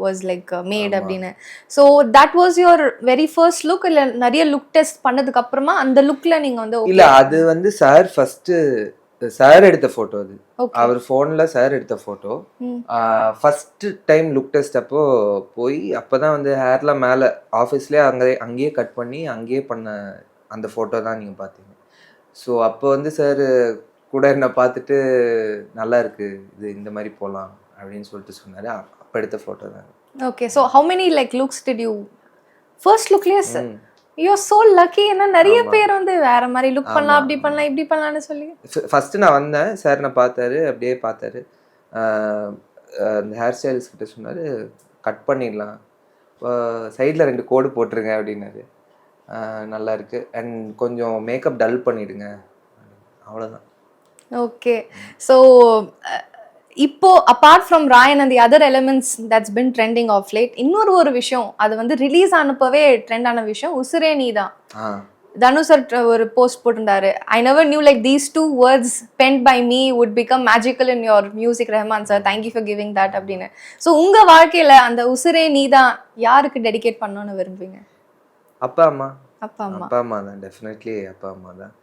was like mad அப்படின்னு. So that was your very first look, இல்லை நிறைய லுக் டெஸ்ட் பண்ணதுக்கு அப்புறமா அந்த லுக்ல நீங்க வந்து இல்ல அது வந்து சார் ஃபர்ஸ்ட் சார் எடுத்த போட்டோ அது. அவர் ஃபோன்ல சார் எடுத்த photo. First time look test அப்போ போய் அப்பதான் வந்து ஹேர்லாம் மேல ஆஃபீஸ்லயே அங்கேயே கட் பண்ணி அங்கேயே பண்ண அந்த போட்டோ தான் நீங்க பாத்தீங்க. ஸோ அப்போ வந்து சார் கூட என்ன பார்த்துட்டு நல்லா இருக்கு இது, இந்த மாதிரி போகலாம் அப்படின்னு சொல்லிட்டு சொன்னாரு. அப்போ எடுத்த போட்டோ தான். Okay. So how many like looks did you first லுக்லயே யூ ஆர் சோ லக்கி. ஏன்னா நிறைய பேர் வந்து வேற மாதிரி லுக் பண்ணலாம், அப்படி பண்ணலாம், இப்படி பண்ணலாம்னு சொல்லி. ஃபர்ஸ்ட் நான் வந்தேன், சார் நான் பார்த்தாரு, அப்படியே பார்த்தாரு. அந்த ஹேர் ஸ்டைலிஸ்ட் கிட்ட சொன்னாரு கட் பண்ணிடலாம், சைடில் 2 கோடு போட்டுருங்க அப்படின்னாரு. நல்லா இருக்கு அண்ட் கொஞ்சம் மேக்கப் டல் பண்ணிடுங்க, அவ்வளோதான். ஓகே. ஸோ இப்போ apart from Raayan and the other elements that's been trending of late, இன்னொரு ஒரு விஷயம் அது வந்து ரிலீஸ் ஆனப்பவே ட்ரெண்ட் ஆன விஷயம் உசிரே நீதான். தனுஷ் சார் ஒரு போஸ்ட் போட்டிருந்தாரு, I never new like these 2 words penned by me would become magical in your music, Rahman sir, thank you for giving that அப்படின்னு. ஸோ உங்க வாழ்க்கையில அந்த உசிரே நீதான் யாருக்கு டெடிகேட் பண்ணணும்னு விரும்புவீங்க? அப்பா அம்மா. அப்பா அம்மா. அப்பா அம்மா தான், டெஃபினெட்லி அப்பா அம்மா தான்.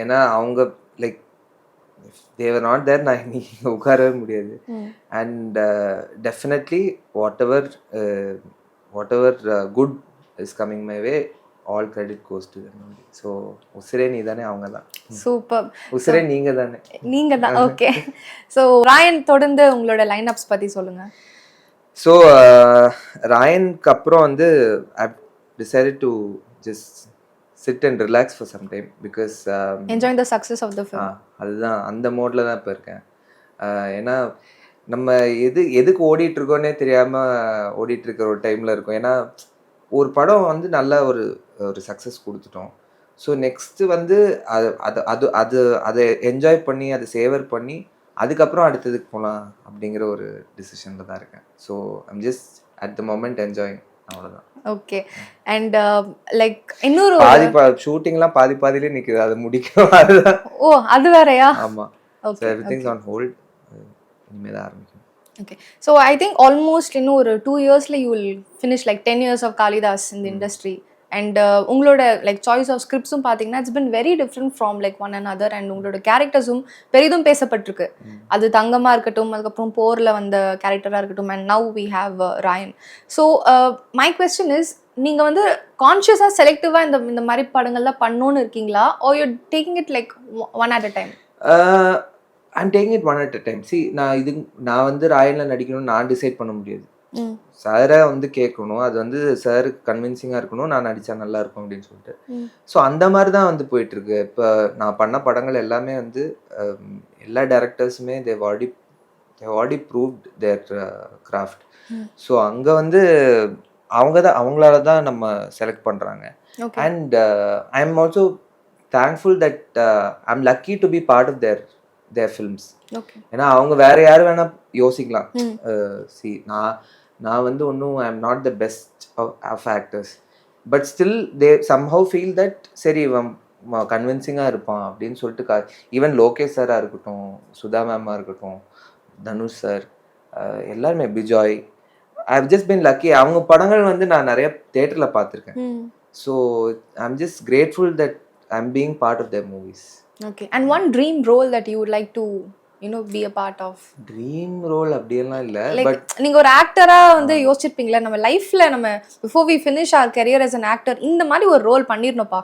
ஏன்னா அவங்க லைக் தேவர் நாட் தேர், நான் இன்னைக்கு உட்காரவே முடியாது. And definitely whatever good is coming my way, all credit goes to them. So உசிரே நீ தானே, அவங்க தான். சூப்பர். உசிரே நீங்க தானே. நீங்க தான். ஓகே. ஸோ ராயன் தொடர்ந்து உங்களோட லைன் அப்ஸ் பத்தி சொல்லுங்க. ஸோ ராயனுக்கு அப்புறம் வந்து ஐ decided to just sit and relax for some time because enjoying the success of the film. அதுதான் அந்த மோட்ல தான் இப்போ இருக்கேன். ஏன்னா நம்ம எதுக்கு ஓடிட்டு இருக்கோன்னே தெரியாம ஓடிட்டு இருக்கிற ஒரு டைம்ல இருக்கும். ஏன்னா ஒரு படம் வந்து நல்ல ஒரு சக்ஸஸ் கொடுத்துட்டோம். ஸோ நெக்ஸ்ட் வந்து அதை என்ஜாய் பண்ணி அதை சேவர் பண்ணி அதுக்கப்புறம் அடுத்ததுக்கு போகலாம் அப்படிங்கிற ஒரு டிசிஷன்ல தான் இருக்கேன். So I'm just at the moment enjoying, அவ்வளோதான். ஓகே. அண்ட் லைக் இன்னொரு ஷூட்டிங்லாம் பாதியிலே நிக்குது, அது முடிக்கணும். அதுதான். ஓ, அது வேறயா? ஆமா. So everything's on hold. இனிமே தான் ஆரம்பிக்கணும். Okay. So I think almost இன்னும் ஒரு 2 yearsல you will finish like 10 years of Kalidas in the industry. And உங்களோட லைக் சாய்ஸ் ஆஃப் ஸ்கிரிப்ட்ஸும் பார்த்தீங்கன்னா it's been very different from like one and other. And உங்களோட கேரக்டர்ஸும் பெரிதும் பேசப்பட்டிருக்கு. அது தங்கமாக இருக்கட்டும், அதுக்கப்புறம் போரில் வந்த கேரக்டராக இருக்கட்டும், and now we have Raayan. So my question is, நீங்கள் வந்து கான்ஷியஸாக செலக்டிவாக இந்த மாதிரி படங்கள்லாம் பண்ணணும்னு இருக்கீங்களா, or you're taking it like one at a time? I'm taking it one at a time. See, நான் வந்து ராயனில் நடிக்கணும்னு நான் டிசைட் பண்ண முடியாது. சாரை வந்து கேட்கணும், அது வந்து சாருக்கு கன்வின்சிங்காக இருக்கணும், நான் நடித்தா நல்லா இருக்கும் அப்படின்னு சொல்லிட்டு. ஸோ அந்த மாதிரி தான் வந்து போயிட்டுருக்கு. இப்போ நான் பண்ண படங்கள் எல்லாமே வந்து எல்லா டேரக்டர்ஸுமே they already proved their craft. So அங்கே வந்து அவங்களால தான் நம்ம செலக்ட் பண்ணுறாங்க. And I am also thankful that I am lucky to be part of their films. ஏன்னா அவங்க வேற யாரும் வேணா யோசிக்கலாம். சி நான் வந்து ஒன்றும் I am not the best of actors, but still they somehow feel that சரி இவன் கன்வின்சிங்காக இருப்பான் அப்படின்னு சொல்லிட்டு ஈவன் லோகேஷ் சாராக இருக்கட்டும், சுதா மேமாக இருக்கட்டும், தனுஷ் சார், எல்லாருமே Bejoy, I have just been lucky. அவங்க படங்கள் வந்து நான் நிறைய தியேட்டரில் பார்த்துருக்கேன். So I am just grateful that I am being part of their movies. Okay. And one dream role that you would like to, you know, be a part of? Dream role அப்படியெல்லாம் இல்ல, பட் நீங்க ஒரு ஆக்டரா வந்து யோசிச்சிருப்பீங்களா, நம்ம லைஃப்ல நம்ம before we finish our career as an actor இந்த மாதிரி ஒரு ரோல் பண்ணிரணும்ப்பா?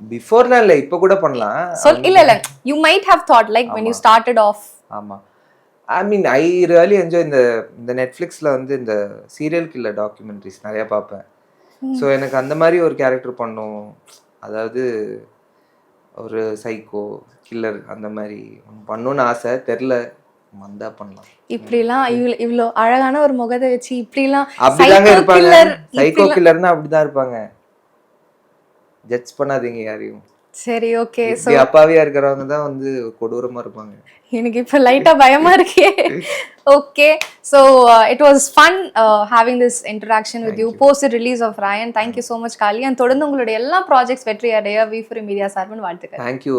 பிஃபோர்லாம் இல்ல, இப்போ கூட பண்ணலாம். இல்ல you might have thought like when you started off. ஆமா. I mean I really enjoy இந்த நெட்ஃபிளிக்ஸ்ல வந்து இந்த சீரியல் கில்லர் டாக்குமெண்ட்ரிஸ் நிறைய பார்ப்பேன். ஸோ எனக்கு அந்த மாதிரி ஒரு கேரக்டர் பண்ணும், அதாவது ஒரு சைக்கோ கில்லர் அந்த மாதிரி பண்ணணும்னு ஆசை. தெரியல, வந்தா பண்ணலாம். இப்படிலாம் இவ்வளோ அழகான ஒரு முகத்தை வச்சு இப்படிலாம் அப்படிதாங்க இருப்பாங்க. சைக்கோ கில்லர்னா அப்படிதான் இருப்பாங்க. ஜட்ஜ் பண்ணாதீங்க யாரையும். சரி, ஓகே. ஸோ இப்படி அப்பாவியா இருக்கிறவங்க தான் வந்து கொடூரமா இருப்பாங்க. எனக்கு இப்போ லைட்டா பயமா இருக்கே. Okay, so it was fun having this interaction with you post release of Raayan. Thank you so much Kaali. அண்ட் தொடர்ந்து உங்களுடைய எல்லா ப்ராஜெக்ட்ஸ் வெற்றி அடைய V4 மீடியா சார்பின் வாழ்த்துக்கள். தேங்க்யூ.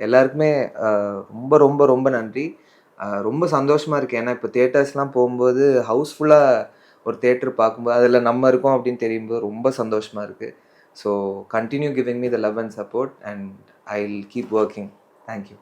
எல்லாருக்குமே ரொம்ப ரொம்ப ரொம்ப நன்றி. ரொம்ப சந்தோஷமா இருக்கு. ஏன்னா இப்போ தியேட்டர்ஸ்லாம் போகும்போது ஹவுஸ்ஃபுல்லாக ஒரு தியேட்டர் பார்க்கும்போது அதில் நம்ம இருக்கோம் அப்படின்னு தெரியும்போது ரொம்ப சந்தோஷமா இருக்கு. So continue giving me the love and support and I will keep working. Thank you.